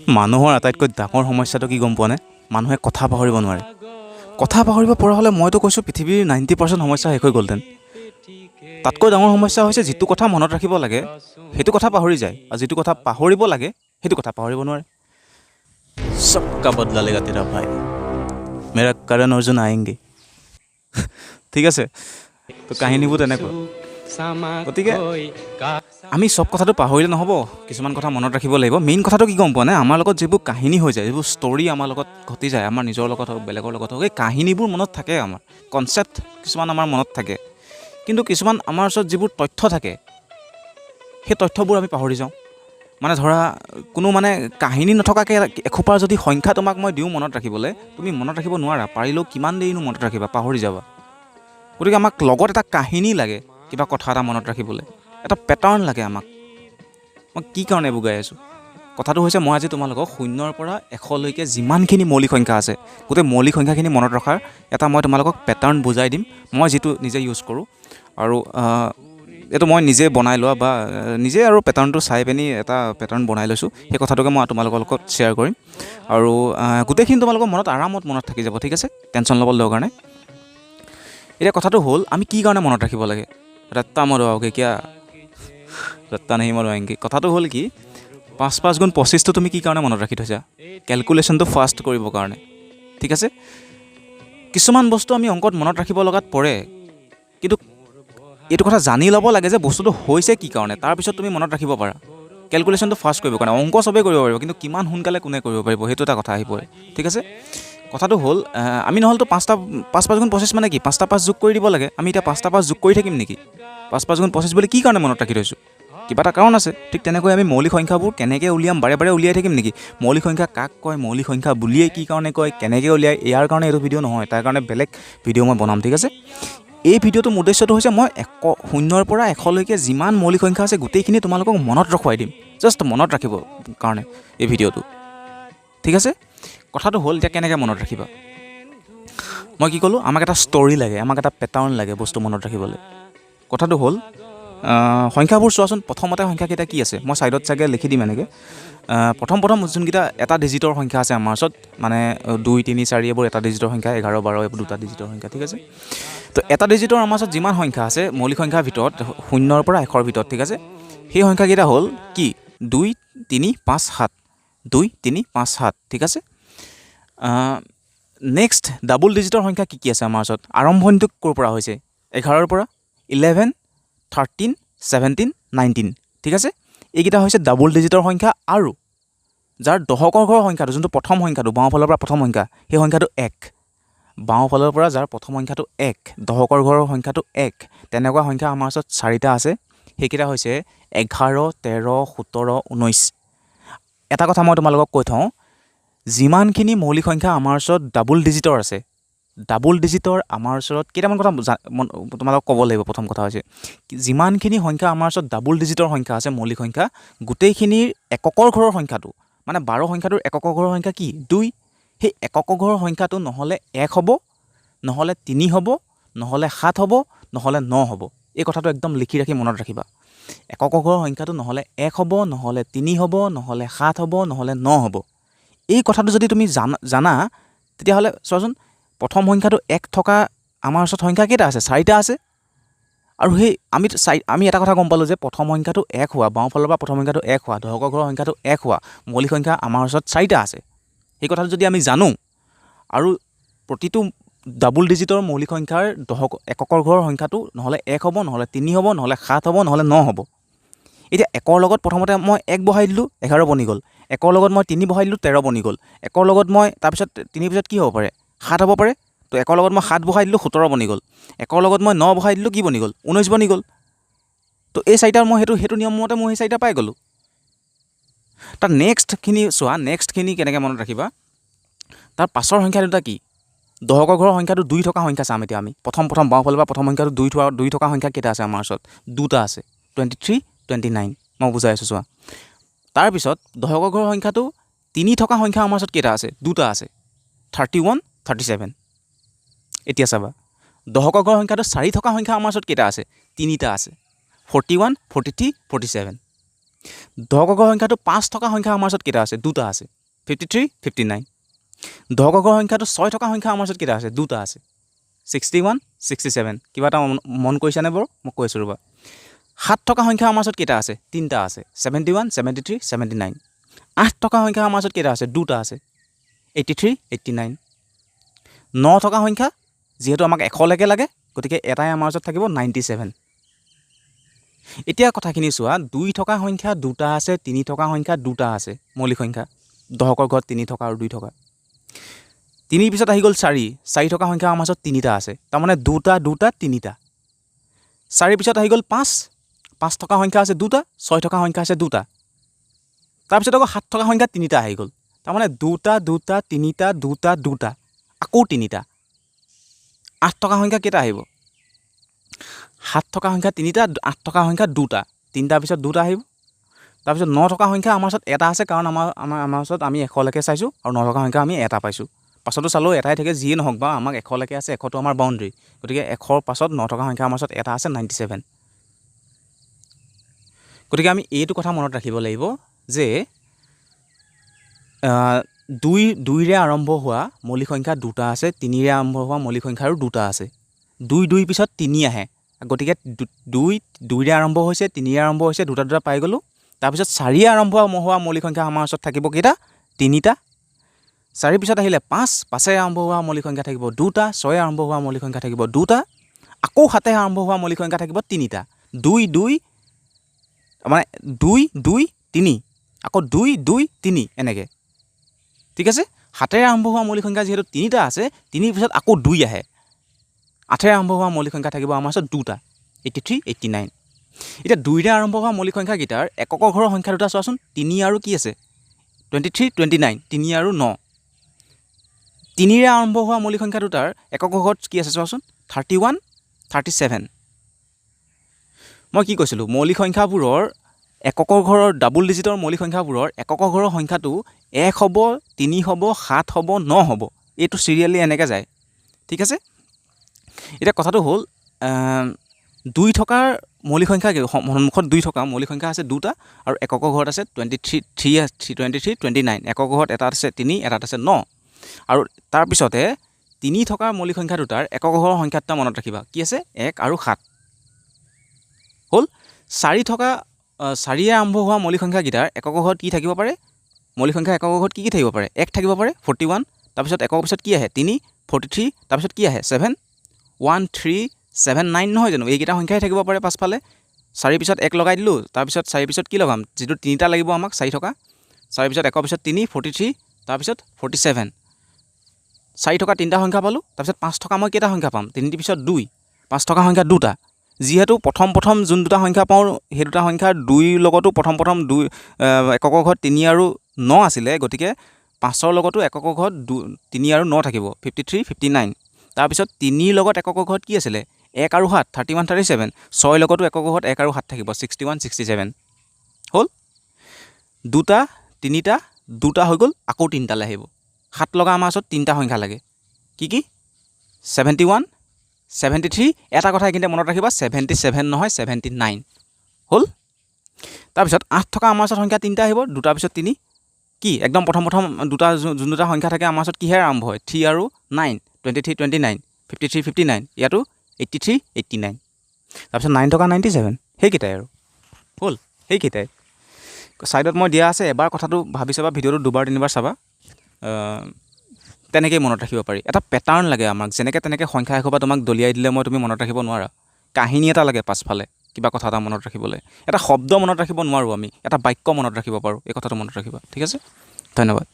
মানুহৰ আটাইতকৈ ডাঙৰ সমস্যাটো কি গম পোৱা নে? মানুহে কথা পাহৰিব নোৱাৰে। কথা পাহৰিব পৰা হ'লে মইতো কৈছোঁ পৃথিৱীৰ 90% সমস্যা শেষ হৈ গ'লহেঁতেন। তাতকৈ ডাঙৰ সমস্যা হৈছে যিটো কথা মনত ৰাখিব লাগে সেইটো কথা পাহৰি যায়, আৰু যিটো কথা পাহৰিব লাগে সেইটো কথা পাহৰিব নোৱাৰে। সবকা বদলা লেগা তেৰা ভাই, মেৰা কৰণ অৰ্জুন আয়েংগে। ঠিক আছে, তো কাহিনীবোৰ তেনেকুৱা। গতিকে আমি চব কথাটো পাহৰিলে নহ'ব, কিছুমান কথা মনত ৰাখিব লাগিব। মেইন কথাটো কি গম পোৱা নে? আমাৰ লগত যিবোৰ কাহিনী হৈ যায়, যিবোৰ ষ্টৰী আমাৰ লগত ঘটি যায়, আমাৰ নিজৰ লগত হওক বেলেগৰ লগত হওক, এই কাহিনীবোৰ মনত থাকে। আমাৰ কনচেপ্ট কিছুমান আমাৰ মনত থাকে, কিন্তু কিছুমান আমাৰ ওচৰত যিবোৰ তথ্য থাকে সেই তথ্যবোৰ আমি পাহৰি যাওঁ। মানে ধৰা কোনো মানে কাহিনী নথকাকৈ এসোপাৰ যদি সংখ্যা তোমাক মই দিওঁ মনত ৰাখিবলৈ, তুমি মনত ৰাখিব নোৱাৰা। পাৰিলেও কিমান দেৰিনো মনত ৰাখিবা, পাহৰি যাবা। গতিকে আমাক লগত এটা কাহিনী লাগে, কিবা কথা এটা মনত ৰাখিবলৈ, এটা পেটাৰ্ণ লাগে আমাক। মই কি কাৰণে এইবোৰ গাই আছোঁ? কথাটো হৈছে, মই আজি তোমালোকক 0ৰ পৰা 100লৈকে যিমানখিনি মৌলিক সংখ্যা আছে, গোটেই মৌলিক সংখ্যাখিনি মনত ৰখাৰ এটা মই তোমালোকক পেটাৰ্ণ বুজাই দিম, মই যিটো নিজে ইউজ কৰোঁ। আৰু এইটো মই নিজে বনাই লোৱা বা নিজে আৰু পেটাৰ্ণটো চাই পিনি এটা পেটাৰ্ণ বনাই লৈছোঁ। সেই কথাটোকে মই তোমালোকৰ লগত শ্বেয়াৰ কৰিম, আৰু গোটেইখিনি তোমালোকৰ মনত আৰামত মনত থাকি যাব। ঠিক আছে, টেনশ্যন ল'ব দৰকাৰ নাই। এতিয়া কথাটো হ'ল, আমি কি কাৰণে মনত ৰাখিব লাগে? ৰত্তা মৰোৱাওগে কিয়া? ৰত্তা নাহি মৰোৱাएংগে। কথাটো হ'ল কি, 5 × 5 = 25টো তুমি কি কাৰণে মনত ৰাখি থৈছা? কেলকুলেশ্যনটো ফাষ্ট কৰিবৰ কাৰণে। ঠিক আছে, কিছুমান বস্তু আমি অংকত মনত ৰাখিব লগাত পৰে, কিন্তু এইটো কথা জানি ল'ব লাগে যে বস্তুটো হৈছে কি কাৰণে, তাৰপিছত তুমি মনত ৰাখিব পাৰা। কেলকুলেশ্যনটো ফাষ্ট কৰিবৰ কাৰণে। অংক চবেই কৰিব পাৰিব, কিন্তু কিমান সোনকালে কোনে কৰিব পাৰিব, সেইটো এটা কথা আহি পৰে। ঠিক আছে, কথাটো হ'ল, আমি নহ'লেতো 5 × 5 = 25 মানে কি? 5টা 5 যোগ কৰি দিব লাগে। আমি এতিয়া 5টা 5 যোগ কৰি থাকিম নেকি? 5 × 5 = 25 বুলি কি কাৰণে মনত ৰাখি থৈছোঁ? কিবা এটা কাৰণ আছে। ঠিক তেনেকৈ আমি মৌলিক সংখ্যাবোৰ কেনেকৈ উলিয়াম, বাৰে বাৰে উলিয়াই থাকিম নেকি? মৌলিক সংখ্যা কাক কয়, মৌলিক সংখ্যা বুলিয়ে কি কাৰণে কয়, কেনেকৈ উলিয়াই, ইয়াৰ কাৰণে এইটো ভিডিঅ' নহয়, তাৰ কাৰণে বেলেগ ভিডিঅ' মই বনাম। ঠিক আছে, এই ভিডিঅ'টোৰ উদ্দেশ্যটো হৈছে, মই 0ৰ পৰা 100লৈকে যিমান মৌলিক সংখ্যা আছে গোটেইখিনি তোমালোকক মনত ৰখুৱাই দিম, জাষ্ট মনত ৰাখিব কাৰণে এই ভিডিঅ'টো। ঠিক আছে, কথাটো হ'ল, এতিয়া কেনেকৈ মনত ৰাখিবা? মই কি ক'লোঁ, আমাক এটা ষ্টৰী লাগে, আমাক এটা পেটাৰ্ণ লাগে বস্তু মনত ৰাখিবলৈ। কথাটো হ'ল, সংখ্যাবোৰ চোৱাচোন। প্ৰথমতে সংখ্যাকেইটা কি আছে, মই ছাইডত চাগে লিখি দিম এনেকৈ। প্ৰথম যোনকেইটা এটা ডিজিটৰ সংখ্যা আছে আমাৰ ওচৰত, মানে 2, 3, 4 এইবোৰ এটা ডিজিটৰ সংখ্যা, 11, 12 এইবোৰ দুটা ডিজিটৰ সংখ্যা। ঠিক আছে, তো এটা ডিজিটৰ আমাৰ ওচৰত যিমান সংখ্যা আছে মৌলিক সংখ্যাৰ ভিতৰত, 0ৰ পৰা 100ৰ ভিতৰত, ঠিক আছে, সেই সংখ্যাকেইটা হ'ল কি? 2, 3, 5, 7। 2, 3, 5, 7। ঠিক আছে, নেক্সট ডাবল ডিজিটৰ সংখ্যা কি কি আছে আমাৰ ওচৰত? আৰম্ভণিটো ক'ৰ পৰা হৈছে? 11ৰ পৰা, 11, 13, 17, 19। ঠিক আছে, এইকেইটা হৈছে ডাবল ডিজিটৰ সংখ্যা, আৰু যাৰ দশকৰ ঘৰৰ সংখ্যাটো, যোনটো প্ৰথম সংখ্যাটো, বাওঁফালৰ পৰা প্ৰথম সংখ্যা, সেই সংখ্যাটো 1। বাওঁফালৰ পৰা যাৰ প্ৰথম সংখ্যাটো 1, দশকৰ ঘৰৰ সংখ্যাটো 1, তেনেকুৱা সংখ্যা আমাৰ ওচৰত 4টা আছে। সেইকেইটা হৈছে 11, 13, 17, 19। এটা কথা মই তোমালোকক কৈ থওঁ, যিমানখিনি মৌলিক সংখ্যা আমাৰ ওচৰত ডাবল ডিজিটৰ আছে, ডাবল ডিজিটৰ আমাৰ ওচৰত কেইটামান কথা তোমালোকক ক'ব লাগিব। প্ৰথম কথা হৈছে, যিমানখিনি সংখ্যা আমাৰ ওচৰত ডাবল ডিজিটৰ সংখ্যা আছে, মৌলিক সংখ্যা, গোটেইখিনিৰ এককৰ ঘৰৰ সংখ্যাটো, মানে 12 সংখ্যাটোৰ এককৰ ঘৰৰ সংখ্যা কি? 2। সেই এককৰ ঘৰৰ সংখ্যাটো নহ'লে 1 হ'ব, নহ'লে 3 হ'ব, নহ'লে 7 হ'ব, নহ'লে 9 হ'ব। এই কথাটো একদম লিখি ৰাখি মনত ৰাখিবা। এককৰ ঘৰৰ সংখ্যাটো নহ'লে 1 হ'ব, নহ'লে 3 হ'ব, নহ'লে 7 হ'ব, নহ'লে 9 হ'ব। এই কথাটো যদি তুমি জানা, তেতিয়াহ'লে চোৱাচোন, প্ৰথম সংখ্যাটো 1 থকা আমাৰ ওচৰত সংখ্যা কেইটা আছে? 4টা আছে। আৰু সেই আমি এটা কথা গম পালোঁ যে প্ৰথম সংখ্যাটো 1 হোৱা, বাওঁফালৰ পৰা প্ৰথম সংখ্যাটো 1 হোৱা, দশকৰ ঘৰৰ সংখ্যাটো 1 হোৱা মৌলিক সংখ্যা আমাৰ ওচৰত 4টা আছে। সেই কথাটো যদি আমি জানো, আৰু প্ৰতিটো ডাবল ডিজিটৰ মৌলিক সংখ্যাৰ এককৰ ঘৰৰ সংখ্যাটো নহ'লে 1 হ'ব, নহ'লে 3 হ'ব, নহ'লে 7 হ'ব, নহ'লে 9 হ'ব। এতিয়া 1ৰ লগত প্ৰথমতে মই 1 বহাই দিলোঁ, 11 বনি গ'ল। 1ৰ লগত মই 3 বহাই দিলোঁ, 13 বনি গ'ল। 1ৰ লগত মই তাৰপিছত 3 পিছত কি হ'ব পাৰে? 7 হ'ব পাৰে। তো 1ৰ লগত মই 7 বহাই দিলোঁ, 17 বনি গ'ল। 1ৰ লগত মই 9 বহাই দিলোঁ, কি বনি গ'ল? 19 বনি গ'ল। তো এই 4টাৰ মই সেইটো নিয়ম মতে মই সেই 4টা পাই গ'লোঁ। তাৰ নেক্সটখিনি চোৱা, নেক্সটখিনি কেনেকৈ মনত ৰাখিবা? তাৰ পাছৰ সংখ্যা দুটা কি? দশকৰ ঘৰৰ সংখ্যাটো 2 থকা সংখ্যা চাম এতিয়া আমি। প্ৰথম বাওঁফালৰ পৰা প্ৰথম সংখ্যাটো 2 থকা সংখ্যা কেইটা আছে আমাৰ ওচৰত? 2টা আছে, 23, 29। মই বুজাই আছোঁ চোৱা। তাৰপিছত দশকৰ ঘৰৰ সংখ্যাটো 3 থকা সংখ্যা আমাৰ ওচৰত কেইটা আছে? 2টা আছে, 31, 37। এতিয়া চাবা, দশকৰ ঘৰৰ সংখ্যাটো 4 থকা সংখ্যা আমাৰ ওচৰত কেইটা আছে? 3টা আছে, 41, 43, 47। 10ক ঘৰ সংখ্যাটো 5 থকা সংখ্যা আমাৰ ওচৰত কেইটা আছে দুটা আছে 53 59 10ক ঘৰ সংখ্যাটো 6 থকা সংখ্যা আমাৰ ওচৰত কেইটা আছে দুটা আছে 61 67 কিবা এটা মন কৰিছানে বাৰু মই কৈ আছোঁ ৰ'বা 7 থকা সংখ্যা আমাৰ ওচৰত কেইটা আছে তিনিটা আছে 71 73 79 8 থকা সংখ্যা আমাৰ ওচৰত কেইটা আছে দুটা আছে 83 89 9 থকা সংখ্যা যিহেতু আমাক 100 লৈকে লাগে গতিকে এটাই আমাৰ ওচৰত থাকিব 97 এতিয়া কথাখিনি চোৱা 2 থকা সংখ্যা দুটা আছে 3 থকা সংখ্যা দুটা আছে মৌলিক সংখ্যা 10কৰ ঘৰত 3 থকা আৰু 2 থকা 3 পিছত আহি গ'ল 4 থকা সংখ্যা আমাৰ ওচৰত তিনিটা আছে তাৰমানে দুটা দুটা তিনিটা 4 পিছত আহি গ'ল 5 থকা সংখ্যা আছে দুটা 6 থকা সংখ্যা আছে দুটা তাৰপিছত আকৌ 7 থকা সংখ্যা তিনিটা আহি গ'ল তাৰমানে দুটা দুটা তিনিটা দুটা দুটা আকৌ তিনিটা 8 থকা সংখ্যা কেইটা আহিব 7 থকা সংখ্যা তিনিটা 8 থকা সংখ্যা দুটা তিনিটাৰ পিছত দুটা আহিব তাৰপিছত 9 থকা সংখ্যা আমাৰ ওচৰত এটা আছে কাৰণ আমাৰ ওচৰত আমি 100 লৈকে চাইছোঁ আৰু 9 থকা সংখ্যা আমি এটা পাইছোঁ পাছতো চালোঁ এটাই থাকে যিয়ে নহওক বা আমাক 100 লৈকে আছে 100টো আমাৰ বাউণ্ডেৰী গতিকে 100ৰ পাছত 9 থকা সংখ্যা আমাৰ ওচৰত এটা আছে 97 গতিকে আমি এইটো কথা মনত ৰাখিব লাগিব যে 2ৰে আৰম্ভ হোৱা মৌলিক সংখ্যা দুটা আছে 3ৰে আৰম্ভ হোৱা মৌলিক সংখ্যা আৰু দুটা আছে 2 পিছত 3 আহে গতিকে 2ৰে আৰম্ভ হৈছে 3ৰে আৰম্ভ হৈছে দুটা দুটা পাই গ'লোঁ তাৰপিছত 4ৰে আৰম্ভ হোৱা মৌলিক সংখ্যা আমাৰ ওচৰত থাকিব কেইটা তিনিটা 4 পিছত আহিলে 5ৰে আৰম্ভ হোৱা মৌলিক সংখ্যা থাকিব দুটা 6ৰে আৰম্ভ হোৱা মৌলিক সংখ্যা থাকিব দুটা আকৌ 7ৰে আৰম্ভ হোৱা মৌলিক সংখ্যা থাকিব তিনিটা 2 মানে 2 2 3 আকৌ 2 2 3 এনেকৈ ঠিক আছে 7ৰে আৰম্ভ হোৱা মৌলিক সংখ্যা যিহেতু তিনিটা আছে 3 পিছত আকৌ 2 আহে 8ৰে আৰম্ভ হোৱা মৌলিক সংখ্যা থাকিব আমাৰ ওচৰত দুটা 83 89 এতিয়া 2ৰে আৰম্ভ হোৱা মৌলিক সংখ্যাকেইটাৰ এককৰ ঘৰৰ সংখ্যা দুটা চোৱাচোন 3 আৰু কি আছে 23 29 3 আৰু 9 3ৰে আৰম্ভ হোৱা মৌলিক সংখ্যা দুটাৰ এককৰ ঘৰত কি আছে চোৱাচোন 31 37 মই কি কৈছিলোঁ মৌলিক সংখ্যাবোৰৰ এককৰ ঘৰৰ ডাবল ডিজিটৰ মৌলিক সংখ্যাবোৰৰ এককৰ ঘৰৰ সংখ্যাটো 1 হ'ব 3 হ'ব 7 হ'ব 9 হ'ব এইটো চিৰিয়েলি এনেকৈ যায় ঠিক আছে এতিয়া কথাটো হ'ল 2 থকাৰ মৌলিক সংখ্যা সন্মুখত 2 থকা মৌলিক সংখ্যা আছে দুটা আৰু এককৰ ঘৰত আছে 23 29 এককৰ ঘৰত এটা আছে 3 এটাত আছে 9 আৰু তাৰপিছতে 3 থকাৰ মৌলিক সংখ্যা দুটাৰ এককৰ ঘৰৰ সংখ্যা দুটা মনত ৰাখিবা কি আছে 1 আৰু 7 হ'ল 4 থকা 4ৰে আৰম্ভ হোৱা মৌলিক সংখ্যাকেইটাৰ এককৰ ঘৰত কি থাকিব পাৰে মৌলিক সংখ্যা এককৰ ঘৰত কি থাকিব পাৰে 1 থাকিব পাৰে 41 তাৰপিছত একৰ পিছত কি আহে 3 43 তাৰপিছত কি আহে 7 1 3 7 9 নহয় জানো এইকেইটা সংখ্যাই থাকিব পাৰে পাছফালে 4 পিছত 1 লগাই দিলোঁ তাৰপিছত 4 পিছত কি লগাম যিটো তিনিটা লাগিব আমাক 4 থকা 4 পিছত একৰ পিছত 3 43 তাৰপিছত 47 4 থকা তিনিটা সংখ্যা পালোঁ তাৰপিছত 5 থকা মই কেইটা সংখ্যা পাম 3 পিছত 2 5 থকা সংখ্যা দুটা যিহেতু প্ৰথম যোন দুটা সংখ্যা পাওঁ সেই দুটা সংখ্যাৰ 2 লগতো প্ৰথম 2 এককৰ ঘৰত 3 আৰু 9 আছিলে গতিকে 5ৰ লগতো এককৰ ঘৰত 3 আৰু 9 থাকিব 53 59 তাৰপিছত 3 লগত এককৰ ঘৰত কি আছিলে 1 আৰু 7 31 37 6 লগতো এককৰ ঘৰত 1 আৰু 7 থাকিব 61 67 হ'ল দুটা তিনিটা দুটা হৈ গ'ল আকৌ তিনিটালৈ আহিব 7 লগা আমাৰ ওচৰত তিনিটা সংখ্যা লাগে কি 71 73 এটা কথা এইখিনিতে মনত ৰাখিবা 77 নহয় 79 হ'ল তাৰপিছত 8 থকা আমাৰ ওচৰত সংখ্যা তিনিটা আহিব দুটাৰ পিছত 3 কি একদম প্ৰথম দুটা যোন দুটা সংখ্যা থাকে আমাৰ ওচৰত কিহেৰে আৰম্ভ হয় 3 আৰু 9 23 29 53 59 ইয়াতো 83 89 তাৰপিছত 9 থকা 97 সেইকেইটাই আৰু হ'ল সেইকেইটাই ছাইডত মই দিয়া আছে এবাৰ কথাটো ভাবি চাবা ভিডিঅ'টো দুবাৰ তিনিবাৰ চাবা তেনেকৈ মনত ৰাখিব পাৰি এটা পেটাৰ্ণ লাগে আমাক যেনেকৈ তেনেকৈ সংখ্যা এসোপা তোমাক দলিয়াই দিলে তুমি মনত ৰাখিব নোৱাৰা কাহিনী এটা লাগে পাছফালে কিবা কথা এটা মনত ৰাখিবলৈ এটা শব্দ মনত ৰাখিব নোৱাৰোঁ আমি এটা বাক্য মনত ৰাখিব পাৰোঁ এই কথাটো মনত ৰাখিবা ঠিক আছে ধন্যবাদ